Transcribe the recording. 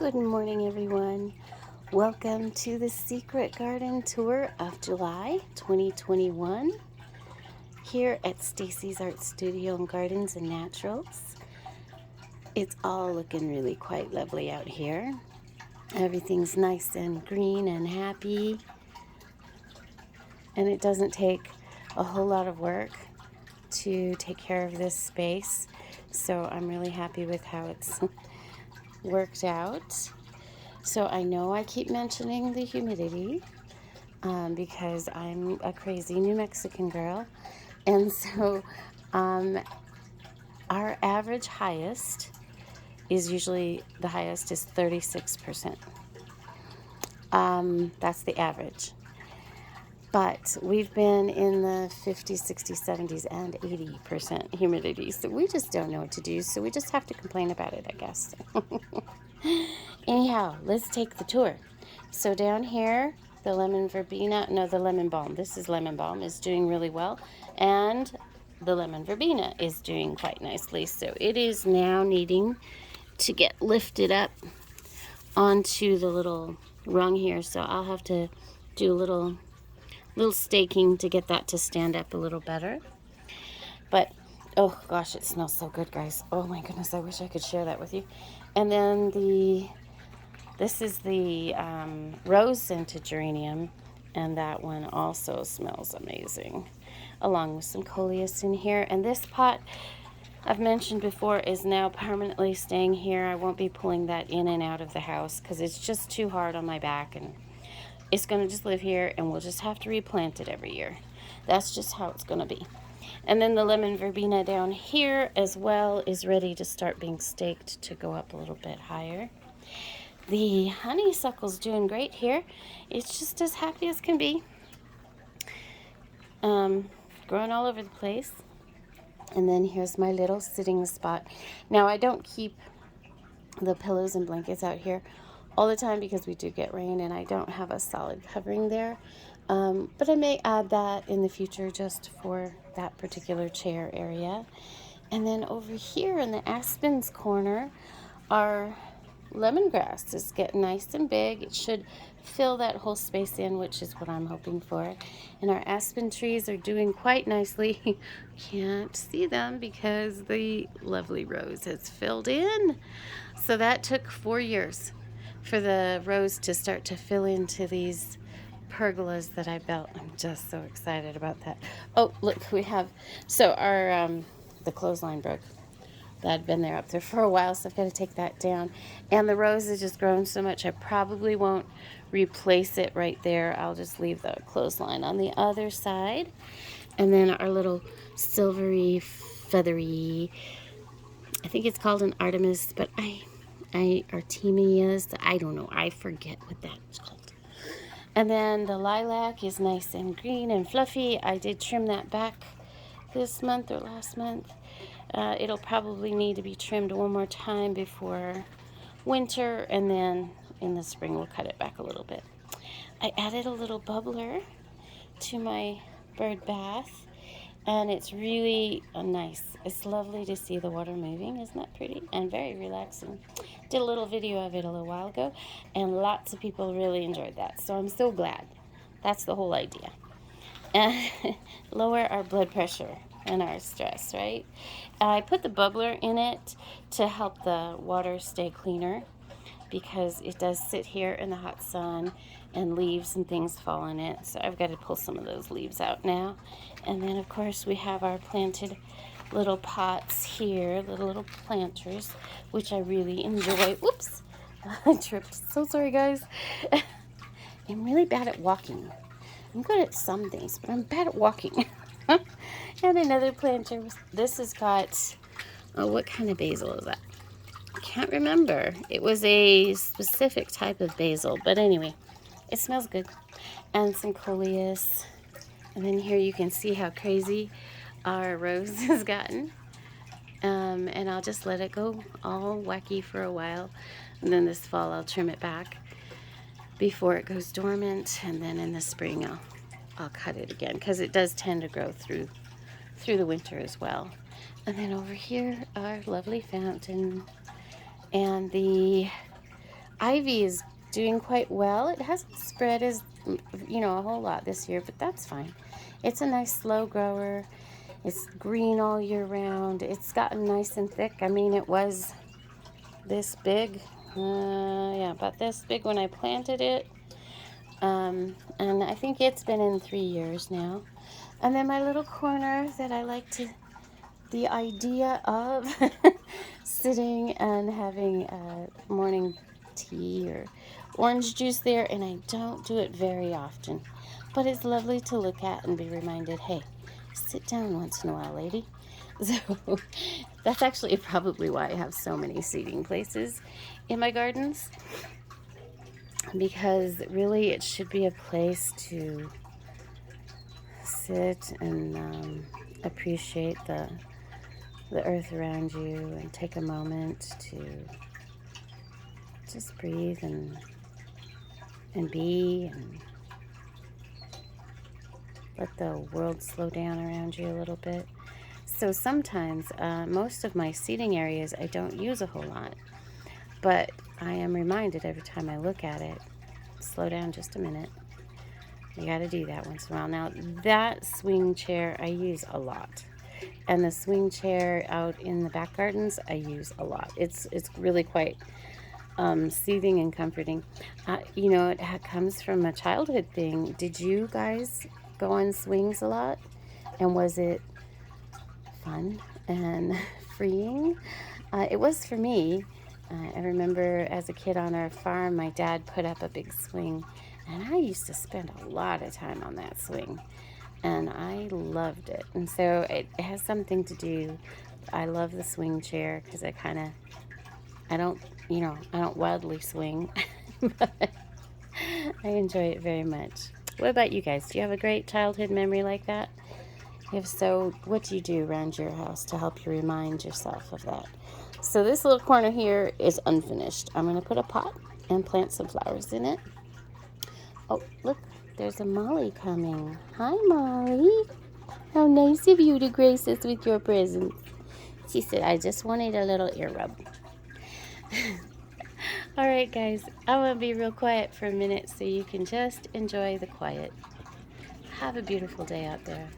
Good morning, everyone. Welcome to the Secret Garden Tour of July 2021 here at Stacy's Art Studio and Gardens and Naturals. It's all looking really quite lovely out here. Everything's nice and green and happy, and it doesn't take a whole lot of work to take care of this space, so I'm really happy with how it's worked out. So I know I keep mentioning the humidity because I'm a crazy New Mexican girl. And so our average highest is usually, the highest is 36%. That's the average. But we've been in the 50s, 60s, 70s, and 80% humidity. So we just don't know what to do. So we just have to complain about it, I guess. Anyhow, let's take the tour. So down here, the lemon verbena, no, the lemon balm. This is lemon balm, is doing really well. And the lemon verbena is doing quite nicely. So it is now needing to get lifted up onto the little rung here. So I'll have to do a little staking to get that to stand up a little better. But oh gosh, it smells so good, guys. Oh my goodness, I wish I could share that with you. And then this is the rose scented geranium, and that one also smells amazing, along with some coleus in here. And this pot I've mentioned before is now permanently staying here. I won't be pulling that in and out of the house because it's just too hard on my back, and it's going to just live here, and we'll just have to replant it every year. That's just how it's going to be. And then the lemon verbena down here as well is ready to start being staked to go up a little bit higher. The honeysuckle's doing great here. It's just as happy as can be. Growing all over the place. And then here's my little sitting spot. Now I don't keep the pillows and blankets out here all the time because we do get rain and I don't have a solid covering there. But I may add that in the future just for that particular chair area. And then over here in the aspens corner, our lemongrass is getting nice and big. It should fill that whole space in, which is what I'm hoping for. And our aspen trees are doing quite nicely. Can't see them because the lovely rose has filled in. So that took 4 years for the rose to start to fill into these pergolas that I built. I'm just so excited about that. Oh, look, we have, so our, the clothesline broke. That had been there up there for a while, so I've got to take that down. And the rose has just grown so much, I probably won't replace it right there. I'll just leave the clothesline on the other side. And then our little silvery, feathery, I think it's called an Artemis, but Artemias, I don't know, I forget what that's called. And then the lilac is nice and green and fluffy. I did trim that back this month or last month. It'll probably need to be trimmed one more time before winter, and then in the spring we'll cut it back a little bit. I added a little bubbler to my bird bath, and it's really nice. It's lovely to see the water moving. Isn't that pretty? And very relaxing. Did a little video of it a little while ago, and lots of people really enjoyed that. So I'm so glad. That's the whole idea. Lower our blood pressure and our stress, right? I put the bubbler in it to help the water stay cleaner because it does sit here in the hot sun and leaves and things fall in it. So I've got to pull some of those leaves out now. And then of course we have our planted little pots here, little planters, which I really enjoy. Whoops, I tripped. So sorry, guys. I'm really bad at walking. I'm good at some things, but I'm bad at walking. And another planter. This has got, oh, what kind of basil is that? I can't remember. It was a specific type of basil, but anyway, it smells good. And some coleus. And then here you can see how crazy our rose has gotten. And I'll just let it go all wacky for a while. And then this fall I'll trim it back before it goes dormant. And then in the spring I'll cut it again because it does tend to grow through the winter as well. And then over here, our lovely fountain. And ivy is doing quite well. It hasn't spread as, a whole lot this year, but that's fine. It's a nice slow grower. It's green all year round. It's gotten nice and thick. I mean, it was this big. Yeah, about this big when I planted it. And I think it's been in 3 years now. And then my little corner that I like to, the idea of sitting and having morning tea or orange juice there, and I don't do it very often. But it's lovely to look at and be reminded, hey, sit down once in a while, lady. So that's actually probably why I have so many seating places in my gardens, because really it should be a place to sit and appreciate the earth around you and take a moment to just breathe and be and let the world slow down around you a little bit. So sometimes, most of my seating areas I don't use a whole lot, but I am reminded every time I look at it, slow down just a minute. You got to do that once in a while. Now, that swing chair I use a lot. And the swing chair out in the back gardens I use a lot. It's really quite soothing and comforting. It comes from a childhood thing. Did you guys go on swings a lot? And was it fun and freeing? It was for me. I remember as a kid on our farm, my dad put up a big swing, and I used to spend a lot of time on that swing, and I loved it. And so it has something to do. I love the swing chair because I don't wildly swing, but I enjoy it very much. What about you guys? Do you have a great childhood memory like that? If so, what do you do around your house to help you remind yourself of that? So this little corner here is unfinished. I'm going to put a pot and plant some flowers in it. Oh, look, there's a Molly coming. Hi, Molly. How nice of you to grace us with your presence. She said, I just wanted a little ear rub. All right, guys, I'm going to be real quiet for a minute so you can just enjoy the quiet. Have a beautiful day out there.